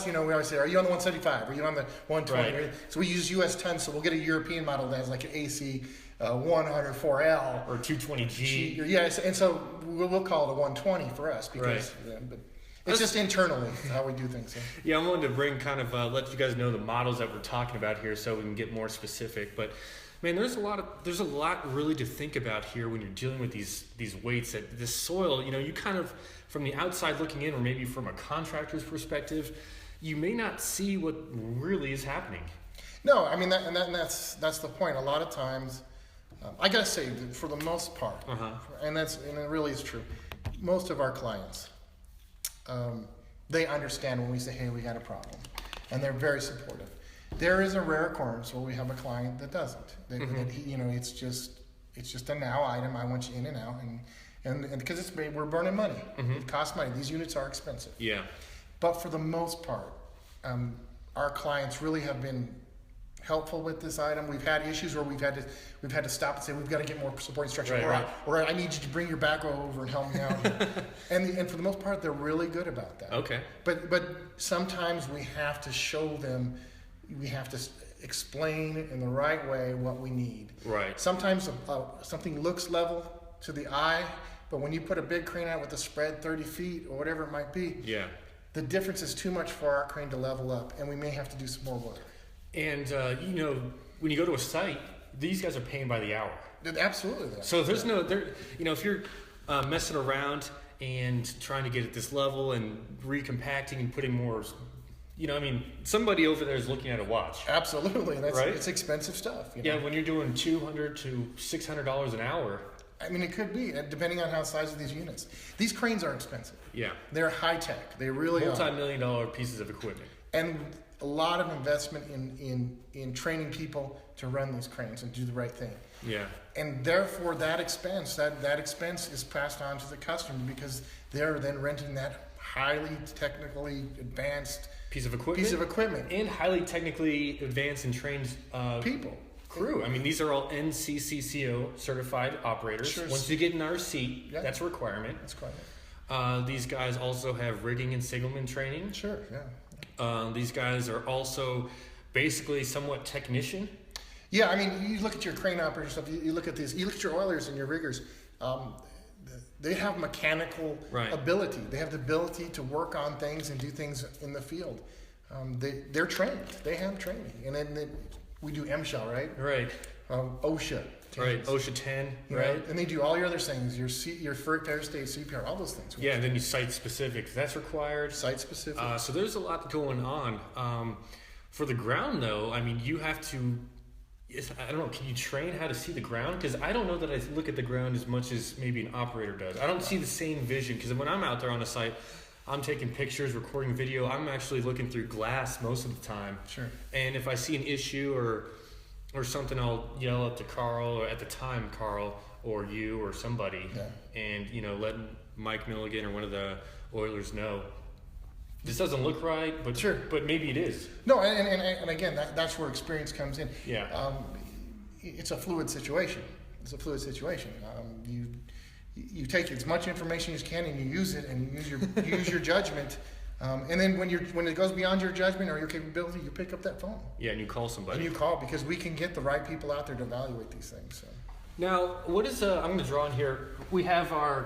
we always say, "Are you on the 175? Are you on the 120?" Right. So we use U.S. tons. So we'll get a European model that has like an AC 104L or 220G. Yes, and so we'll call it a 120 for us because. Right. But it's just internally how we do things. Yeah, I wanted to bring let you guys know the models that we're talking about here, so we can get more specific, but. Man, there's a lot really to think about here when you're dealing with these weights. That this soil, you kind of from the outside looking in, or maybe from a contractor's perspective, you may not see what really is happening. No, I mean that's the point. A lot of times, I gotta say, for the most part, and it really is true. Most of our clients, they understand when we say, "Hey, we got a problem," and they're very supportive. There is a rare occurrence where we have a client that doesn't. It's just a now item. I want you in and out, and because we're burning money. It costs money. These units are expensive. Yeah. But for the most part, our clients really have been helpful with this item. We've had issues where we've had to stop and say we've got to get more supporting structure, or I need you to bring your backhoe over and help me out here. and for the most part, they're really good about that. Okay. But sometimes we have to show them. We have to explain in the right way what we need. Right. Sometimes something looks level to the eye, but when you put a big crane out with a spread 30 feet or whatever it might be, the difference is too much for our crane to level up, and we may have to do some more work. And when you go to a site, these guys are paying by the hour. Absolutely. So there's if you're messing around and trying to get at this level and recompacting and putting more. Somebody over there is looking at a watch. Absolutely, right? It's expensive stuff. Yeah, when you're doing $200 to $600 an hour. I mean, it could be depending on how the size of these units. These cranes are expensive. Yeah, they're high tech. They really are multi-million-dollar pieces of equipment, and a lot of investment in training people to run these cranes and do the right thing. Yeah, and therefore that expense is passed on to the customer because they're then renting that highly technically advanced piece of equipment and highly technically advanced and trained crew. I mean, these are all NCCCO certified operators. Sure. Once you get an RC, that's a requirement. That's quite these guys also have rigging and signalman training. Sure, yeah. These guys are also basically somewhat technician. Yeah, I mean, you look at your crane operator stuff. You look at you look at your oilers and your riggers. They have mechanical ability. They have the ability to work on things and do things in the field. They're trained. They have training. And then we do MSHA, right? Right. OSHA. Right. OSHA 10, right? And they do all your other things, your fair state, CPR, all those things. Yeah, and then you site specific. That's required. Site specific. So there's a lot going on. For the ground, though, I mean, you have to... I don't know, can you train how to see the ground? Because I don't know that I look at the ground as much as maybe an operator does. I don't see the same vision, because when I'm out there on a site, I'm taking pictures, recording video. I'm actually looking through glass most of the time. Sure. And if I see an issue or something, I'll yell at Carl, or at the time Carl, or you, or somebody, and let Mike Milligan or one of the Oilers know. This doesn't look right, but sure. But maybe it is. No, and again, that's where experience comes in. Yeah. It's a fluid situation. You take as much information as you can and you use it and you use your judgment. And then when it goes beyond your judgment or your capability, you pick up that phone. Yeah, and you call somebody. Because we can get the right people out there to evaluate these things. So. Now, what is I'm going to draw in here. We have our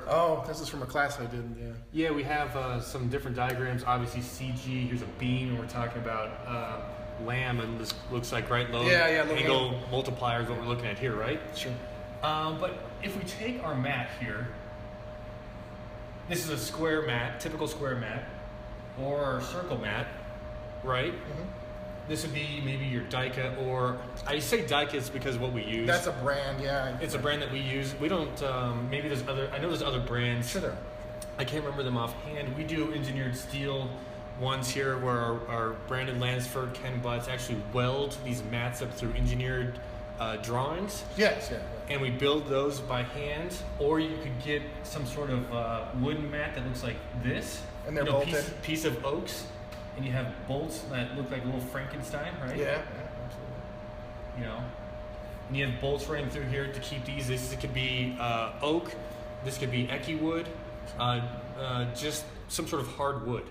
Oh, this is from a class I did. Yeah. Yeah, we have some different diagrams. Obviously, CG. Here's a beam, and we're talking about LAM, and this looks like load. Yeah. Angle multiplier is what we're looking at here, right? Sure. But if we take our mat here, this is a square mat, typical square mat, or our circle mat, right? This would be maybe your Dyka, or I say Dyka is because of what we use. That's a brand, yeah. It's a brand that we use. We don't, maybe there's other, I know there's other brands. Sure there. I can't remember them offhand. We do engineered steel ones here where our Brandon Lansford, Ken Butts actually weld these mats up through engineered drawings. Yes, yeah. And we build those by hand, or you could get some sort of wooden mat that looks like this. And they're bolted. Piece of oaks. And you have bolts that look like a little Frankenstein, right? Yeah, absolutely. You know, and you have bolts running through here to keep these. This could be oak. This could be eckie wood. Just some sort of hard wood.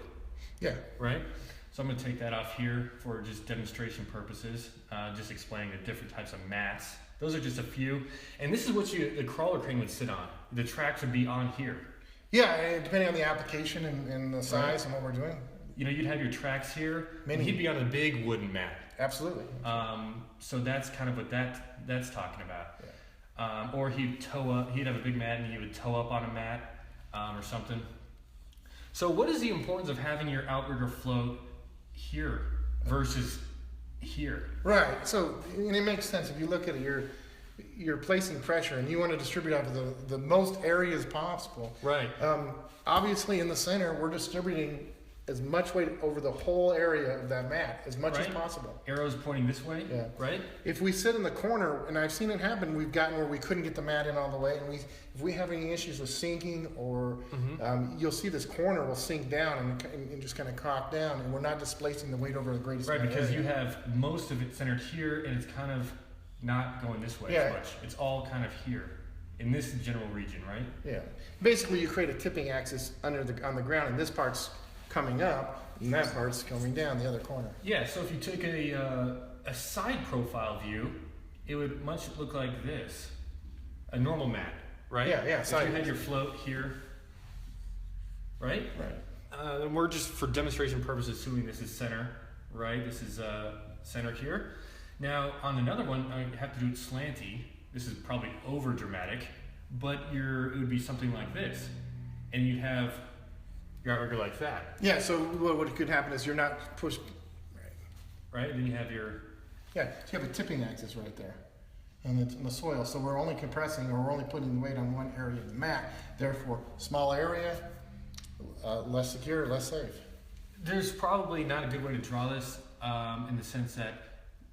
Yeah. Right. So I'm going to take that off here for just demonstration purposes. Just explaining the different types of mats. Those are just a few. And this is what the crawler crane would sit on. The tracks would be on here. Yeah, depending on the application and the size and what we're doing. You know, you'd have your tracks here, and he'd be on a big wooden mat. Absolutely. So that's kind of what that's talking about. Yeah. Or he'd tow up. He'd have a big mat, and he would tow up on a mat or something. So what is the importance of having your outrigger float here versus here? Right. So and it makes sense if you look at it. You're placing pressure, and you want to distribute out to the most areas possible. Right. Obviously, in the center, we're distributing as much weight over the whole area of that mat as much as possible. Arrows pointing this way, right? If we sit in the corner, and I've seen it happen, we've gotten where we couldn't get the mat in all the way, and if we have any issues with sinking, or you'll see this corner will sink down and just kind of cock down, and we're not displacing the weight over the greatest right, because area. you have most of it centered here, and it's kind of not going this way as much. It's all kind of here in this general region, right? Yeah. Basically, you create a tipping axis on the ground, and this part's coming up, and that part's coming down the other corner. Yeah, so if you took a side profile view, it would much look like this. A normal mat, right? Yeah, yeah. If you had your float here, right? Right. And we're just, for demonstration purposes, assuming this is center, right? This is center here. Now, on another one, I have to do it slanty. This is probably over dramatic, but it would be something like this. And you'd have your outrigger like that. Yeah, so what could happen is you're not pushed. Right, and then you have your... Yeah, so you have a tipping axis right there. And it's in the soil, so we're only compressing, or we're only putting the weight on one area of the mat. Therefore, small area, less secure, less safe. There's probably not a good way to draw this in the sense that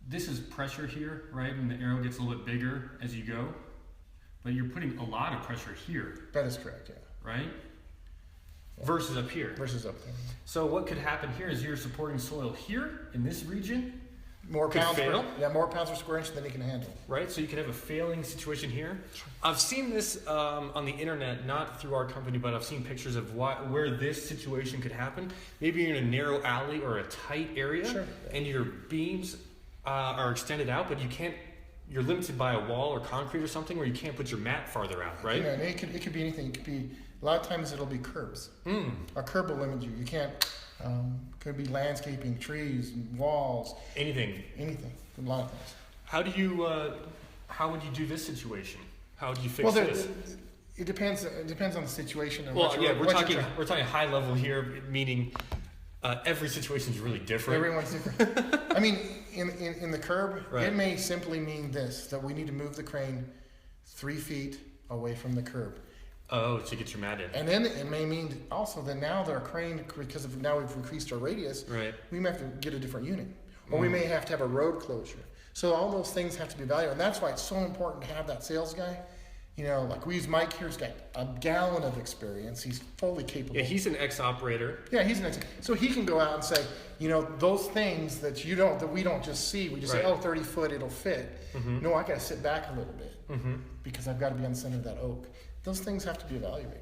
this is pressure here, right? And the arrow gets a little bit bigger as you go. But you're putting a lot of pressure here. That is correct, yeah. Right? Yeah. Versus up here. Versus up there. So what could happen here is you're supporting soil here in this region. More pounds per square inch than you can handle. Right, so you can have a failing situation here. I've seen this on the internet, not through our company, but I've seen pictures of where this situation could happen. Maybe you're in a narrow alley or a tight area, and your beams are extended out, but you're limited by a wall or concrete or something where you can't put your mat farther out, right? Yeah, and it could be anything. It could be, a lot of times it'll be curbs. A curb will limit you. You can't, could be landscaping, trees, walls. Anything, a lot of things. How would you do this situation? How would you fix this? It depends on the situation. And we're talking high level here, meaning every situation is really different. Everyone's different. I mean, in the curb, it may simply mean this, that we need to move the crane 3 feet away from the curb. Oh, to get your mat in. And then it may mean also that now our crane, because now we've increased our radius, we may have to get a different unit. Or we may have to have a road closure. So all those things have to be evaluated. And that's why it's so important to have that sales guy. You know, like we use Mike here, he's got a gallon of experience. He's fully capable. Yeah, he's an ex-operator. Yeah, he's an ex. So he can go out and say, you know, those things that we don't just see. We just say, oh, 30 foot, it'll fit. No, I got to sit back a little bit because I've got to be on the center of that oak. Those things have to be evaluated.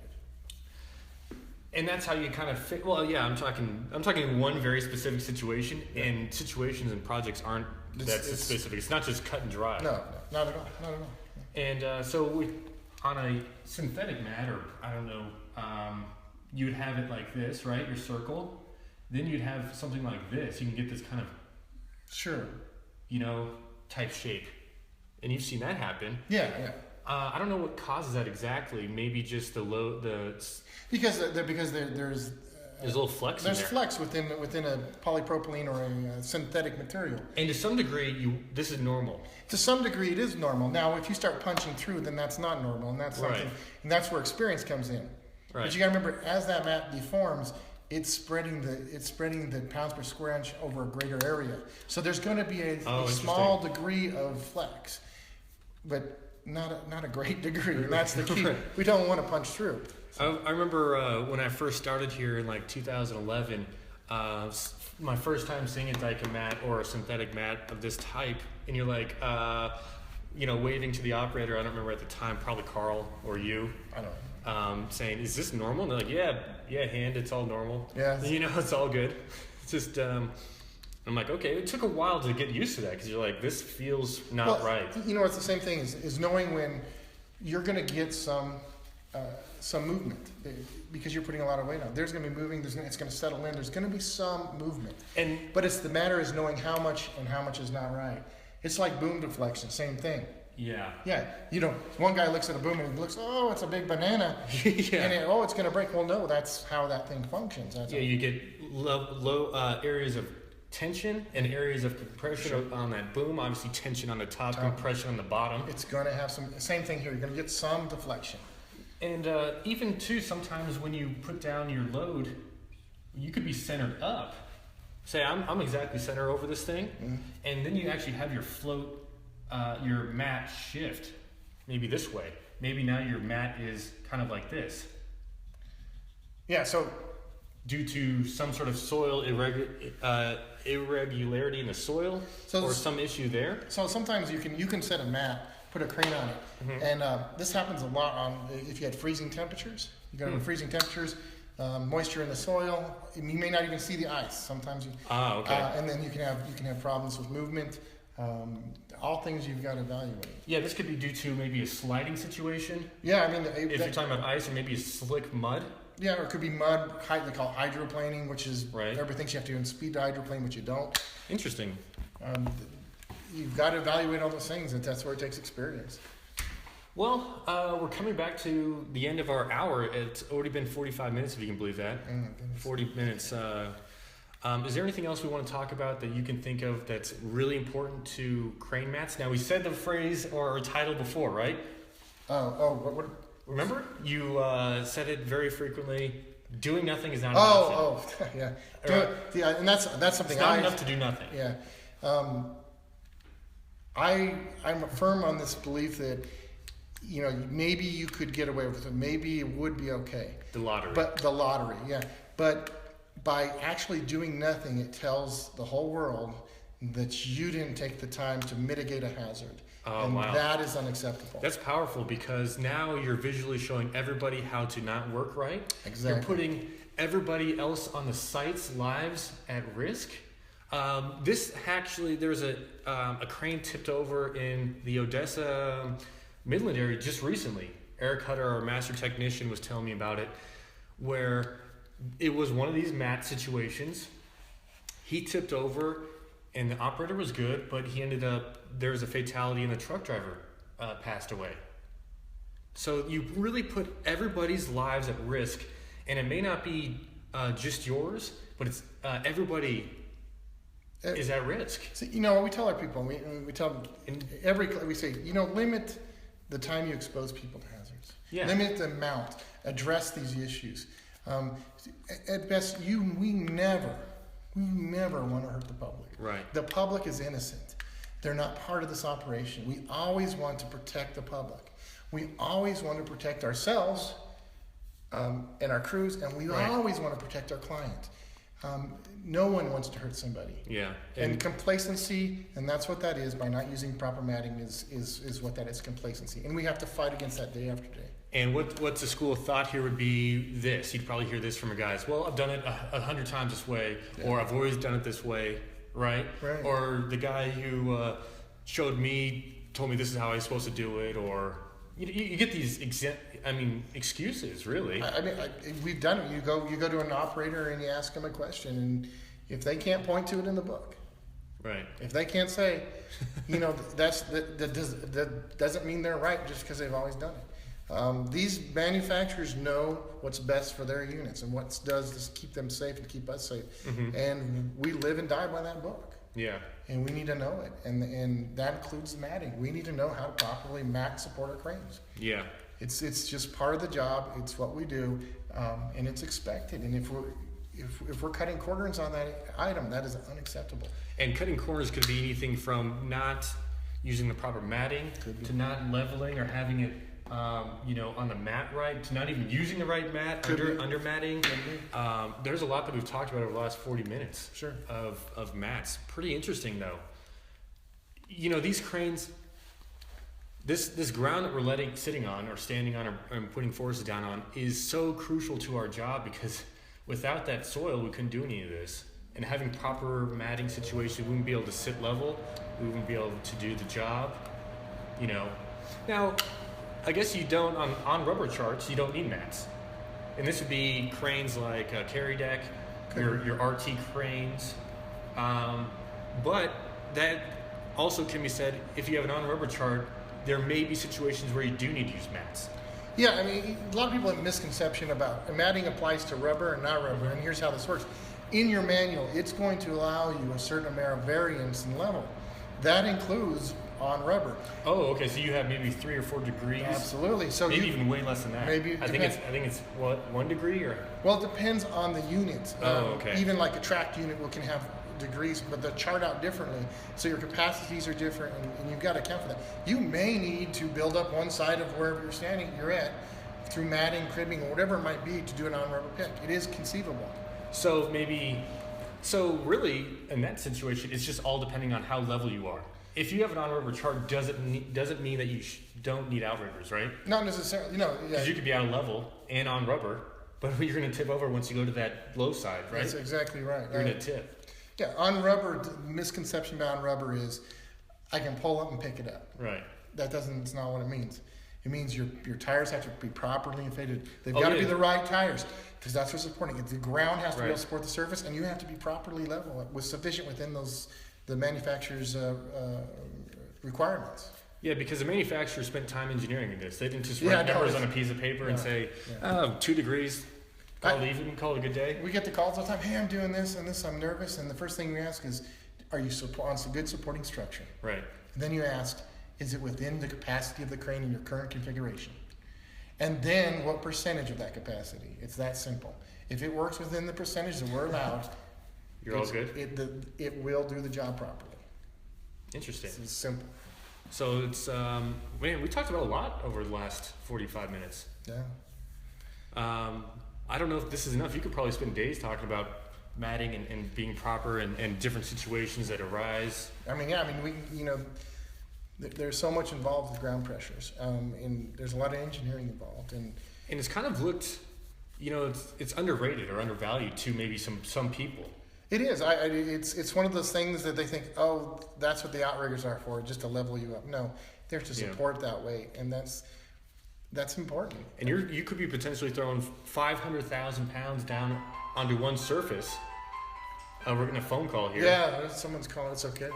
And that's how you kind of fit. Well, yeah, I'm talking one very specific situation, and situations and projects aren't that specific. It's not just cut and dry. No, not at all. Not at all. And so on a synthetic mat, or I don't know, you would have it like this, right? Your circle. Then you'd have something like this. You can get this kind of, type shape. And you've seen that happen. Yeah. I don't know what causes that exactly. Maybe just because there's a little flex. There's flex within a polypropylene or a synthetic material. And to some degree, this is normal. To some degree, it is normal. Now, if you start punching through, then that's not normal, and that's something, and that's where experience comes in. Right. But you got to remember, as that mat deforms, it's spreading the pounds per square inch over a greater area. So there's going to be a small degree of flex, but not a great degree. And that's the key. We don't want to punch through. So. I remember when I first started here in like 2011, my first time seeing a Daikin mat or a synthetic mat of this type, and you're like, waving to the operator. I don't remember at the time, probably Carl or you. I don't know. Saying, is this normal? And they're like, yeah, hand, it's all normal. Yeah. It's all good. It's just, I'm like, okay, it took a while to get used to that because you're like, this feels not right. It's the same thing is knowing when you're going to get some movement because you're putting a lot of weight on. There's going to be moving. It's going to settle in. There's going to be some movement. But it's the matter is knowing how much and how much is not right. It's like boom deflection, same thing. Yeah. Yeah. One guy looks at a boom and he looks, oh, it's a big banana. Yeah. And it's going to break. Well, no, that's how that thing functions. You get low areas of tension and areas of compression on that boom. Obviously, tension on the top, compression on the bottom. It's going to have same thing here. You're going to get some deflection. And even too, sometimes when you put down your load, you could be centered up. Say, I'm exactly center over this thing, and then you actually have your float. Your mat shift, maybe this way. Maybe now your mat is kind of like this. Yeah, so due to some sort of soil irregularity in the soil or some issue there. So sometimes you can set a mat, put a crane on it, and this happens a lot if you had freezing temperatures. You got freezing temperatures, moisture in the soil. You may not even see the ice. Sometimes and then you can have problems with movement. All things you've got to evaluate. Yeah, this could be due to maybe a sliding situation. Yeah, if you're talking about ice or maybe a slick mud. Yeah, or it could be mud. They call hydroplaning, which is everybody thinks you have to do in speed to hydroplane, which you don't. Interesting. You've got to evaluate all those things, and that's where it takes experience. Well, we're coming back to the end of our hour. It's already been 45 minutes, if you can believe that. 40 minutes. Is there anything else we want to talk about that you can think of that's really important to crane mats? Now, we said the phrase or title before, right? What? Remember? You said it very frequely. Doing nothing is not enough. Yeah. Yeah, and that's something. It's not enough to do nothing. Yeah. I'm firm on this belief that maybe you could get away with it. Maybe it would be okay. The lottery. But by actually doing nothing, it tells the whole world that you didn't take the time to mitigate a hazard. That is unacceptable. That's powerful because now you're visually showing everybody how to not work right. Exactly. You're putting everybody else on the site's lives at risk. There was a crane tipped over in the Odessa, Midland area just recently. Eric Hutter, our master technician, was telling me about it, where it was one of these mat situations. He tipped over, and the operator was good, but there was a fatality, and the truck driver passed away. So you really put everybody's lives at risk, and it may not be just yours, but it's everybody is at risk. So, we tell our people, we tell them we say, limit the time you expose people to hazards. Yeah. Limit the amount. Address these issues. At best, we never want to hurt the public. Right. The public is innocent. They're not part of this operation. We always want to protect the public. We always want to protect ourselves and our crews, and we always want to protect our client. No one wants to hurt somebody. Yeah. And complacency, and that's what that is by not using proper matting is what that is, complacency. And we have to fight against that day after day. And what's a school of thought here would be this. You'd probably hear this from a guys. Well, I've done it 100 times this way, or I've always done it this way, right? Or the guy who told me this is how I'm supposed to do it, or you get these excuses, really. We've done it. You go to an operator and you ask them a question, and if they can't point to it in the book, Right. If they can't say, that doesn't mean they're right just because they've always done it. These manufacturers know what's best for their units and what does is keep them safe and keep us safe. Mm-hmm. And we live and die by that book. Yeah. And we need to know it. And that includes matting. We need to know how to properly mat support our cranes. Yeah. It's just part of the job. It's what we do, and it's expected. And if we're cutting corners on that item, that is unacceptable. And cutting corners could be anything from not using the proper matting to not leveling or having it, on the mat right, to not even using the right mat under matting. There's a lot that we've talked about over the last 40 minutes. Sure. Of mats. Pretty interesting though. These cranes. This ground that we're sitting on or standing on or putting forces down on is so crucial to our job, because without that soil, we couldn't do any of this. And having proper matting situation, we wouldn't be able to sit level. We wouldn't be able to do the job. Now, I guess you don't, on rubber charts, you don't need mats. And this would be cranes like carry deck, your RT cranes. But that also can be said, if you have an on-rubber chart, there may be situations where you do need to use mats. Yeah, I mean, a lot of people have a misconception about matting applies to rubber and not rubber, and here's how this works. In your manual, it's going to allow you a certain amount of variance in level. That includes on rubber. Oh, okay, so you have maybe 3 or 4 degrees. Absolutely. So maybe even way less than that. Maybe I think it's what, 1 degree or? Well, it depends on the unit. Okay. Even like a tracked unit can have degrees, but they're chart out differently. So your capacities are different, and you've got to account for that. You may need to build up one side of wherever you're at through matting, cribbing, or whatever it might be to do an on-rubber pick. It is conceivable. So really, in that situation, it's just all depending on how level you are. If you have an on-rubber chart, doesn't mean that you don't need outriggers, right? Not necessarily, Because you could be out of level and on rubber, but you're going to tip over once you go to that low side, right? That's exactly right. You're going to tip. Yeah, on rubber, the misconception about on rubber is I can pull up and pick it up. Right. That's not what it means. It means your tires have to be properly inflated. They've got to be the right tires, because that's what's supporting it. The ground has to be able to support the surface, and you have to be properly level with sufficient within the manufacturer's requirements. Yeah, because the manufacturer spent time engineering this. They didn't just write numbers on a piece of paper and say, 2 degrees. Call it a good day. We get the calls all the time. Hey, I'm doing this and this. I'm nervous. And the first thing we ask is, are you on some good supporting structure? Right. And then you ask, is it within the capacity of the crane in your current configuration? And then what percentage of that capacity? It's that simple. If it works within the percentage that we're allowed, you're all good. It will do the job properly. Interesting. It's simple. So it's we talked about a lot over the last 45 minutes. Yeah. I don't know if this is enough. You could probably spend days talking about matting and being proper and different situations that arise. There's so much involved with ground pressures, and there's a lot of engineering involved, and it's kind of looked, it's underrated or undervalued to maybe some people. It is. It's one of those things that they think, oh, that's what the outriggers are for, just to level you up. No, they're to support that weight, and that's important. And you could be potentially throwing 500,000 pounds down onto one surface. We're getting a phone call here. Yeah, someone's calling. It's okay.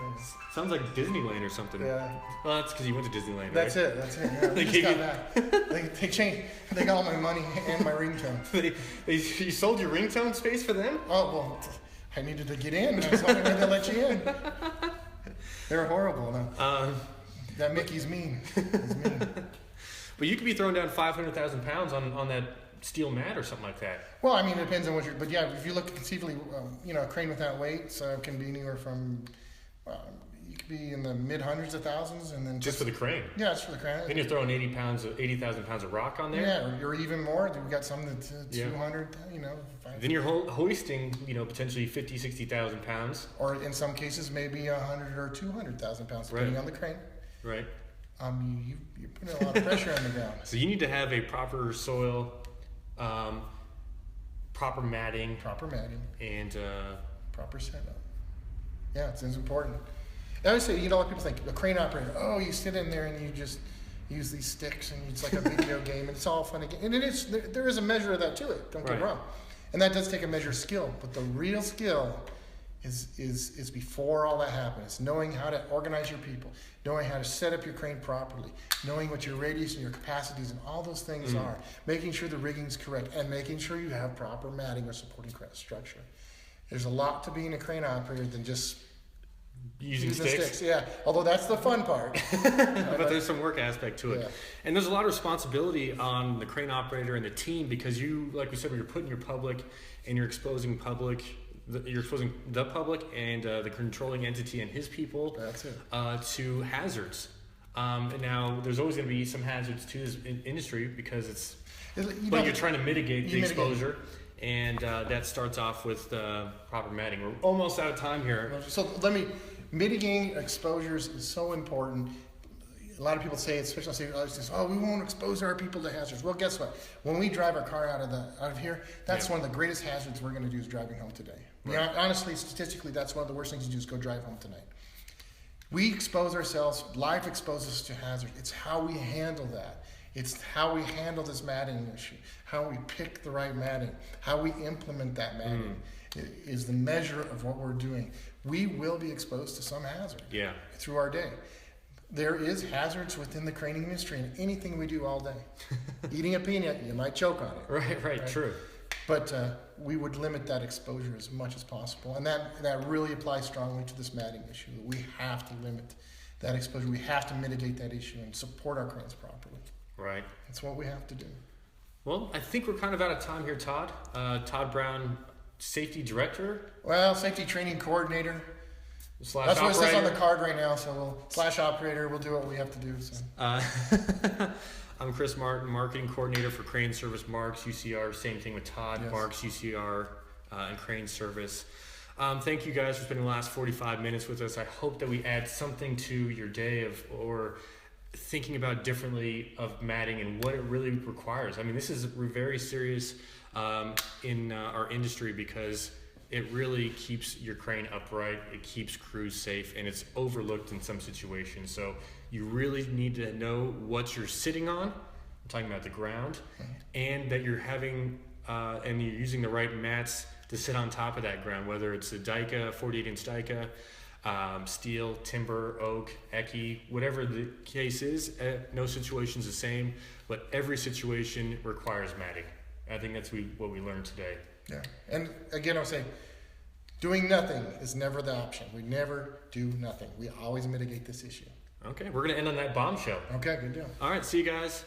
Sounds like Disneyland or something. Yeah. Well, that's because you went to Disneyland, That's right? it. Yeah, they just got back. They changed. They got all my money and my ringtone. You sold your ringtone space for them? Oh, well, I needed to get in. That's the only way they let you in. They're horrible. No. That Mickey's mean. He's mean. But you could be throwing down 500,000 pounds on that steel mat or something like that. Well, it depends on what but yeah, if you look conceivably, a crane without weights can be anywhere from, you could be in the mid hundreds of thousands, and then just for the crane. Yeah, it's for the crane. Then you're throwing 80,000 pounds of rock on there. Yeah, or even more. We've got some that's 200. Then you're hoisting, potentially 50,000, 60,000 pounds. Or in some cases, maybe 100 or 200,000 pounds, depending on the crane. Right. You're putting a lot of pressure on the ground. So you need to have a proper soil, proper matting, and proper setup. Yeah, it's important. I always say, a lot of people think a crane operator. Oh, you sit in there and you just use these sticks, and it's like a video game, and it's all fun again. And it is. There is a measure of that to it. Don't get me wrong, and that does take a measure of skill. But the real skill is before all that happens. It's knowing how to organize your people, knowing how to set up your crane properly, knowing what your radius and your capacities and all those things are, making sure the rigging's correct, and making sure you have proper matting or supporting structure. There's a lot to being a crane operator than just using sticks. Yeah, although that's the fun part. But there's some work aspect to it. Yeah. And there's a lot of responsibility on the crane operator and the team, because you, like we said, when you're putting your public and you're exposing the public and the controlling entity and his people to hazards. And now there's always going to be some hazards to this industry, because you're trying to mitigate the exposure. And that starts off with proper matting. We're almost out of time here. So mitigating exposures is so important. A lot of people say, especially we won't expose our people to hazards. Well, guess what? When we drive our car out of here, that's one of the greatest hazards we're going to do is driving home today. Right. You know, honestly, statistically, that's one of the worst things to do is go drive home tonight. We expose ourselves. Life exposes us to hazards. It's how we handle that. It's how we handle this matting issue, how we pick the right matting, how we implement that matting is the measure of what we're doing. We will be exposed to some hazard through our day. There is hazards within the craning industry in anything we do all day. Eating a peanut, you might choke on it. Right, true. But we would limit that exposure as much as possible. And that really applies strongly to this matting issue. We have to limit that exposure. We have to mitigate that issue and support our cranes properly. Right. That's what we have to do. Well, I think we're kind of out of time here, Todd. Todd Brown, Safety Director? Well, Safety Training Coordinator. That's what it says on the card right now, so /operator, we'll do what we have to do. So. I'm Chris Martin, Marketing Coordinator for Crane Service Marks, UCR. Same thing with Todd, Marks, UCR, and Crane Service. Thank you guys for spending the last 45 minutes with us. I hope that we add something to your day or thinking about differently of matting and what it really requires. I mean, this is very serious in our industry, because it really keeps your crane upright, it keeps crews safe, and it's overlooked in some situations. So you really need to know what you're sitting on. I'm talking about the ground, and that you're having and you're using the right mats to sit on top of that ground, whether it's a Dyka, 48-inch Dyka, steel, timber, oak, Eki, whatever the case is. No situation's the same, but every situation requires matting. I think that's what we learned today. Yeah, and again, I'll say, doing nothing is never the option. We never do nothing. We always mitigate this issue. Okay, we're going to end on that bombshell. Okay, good deal. All right, see you guys.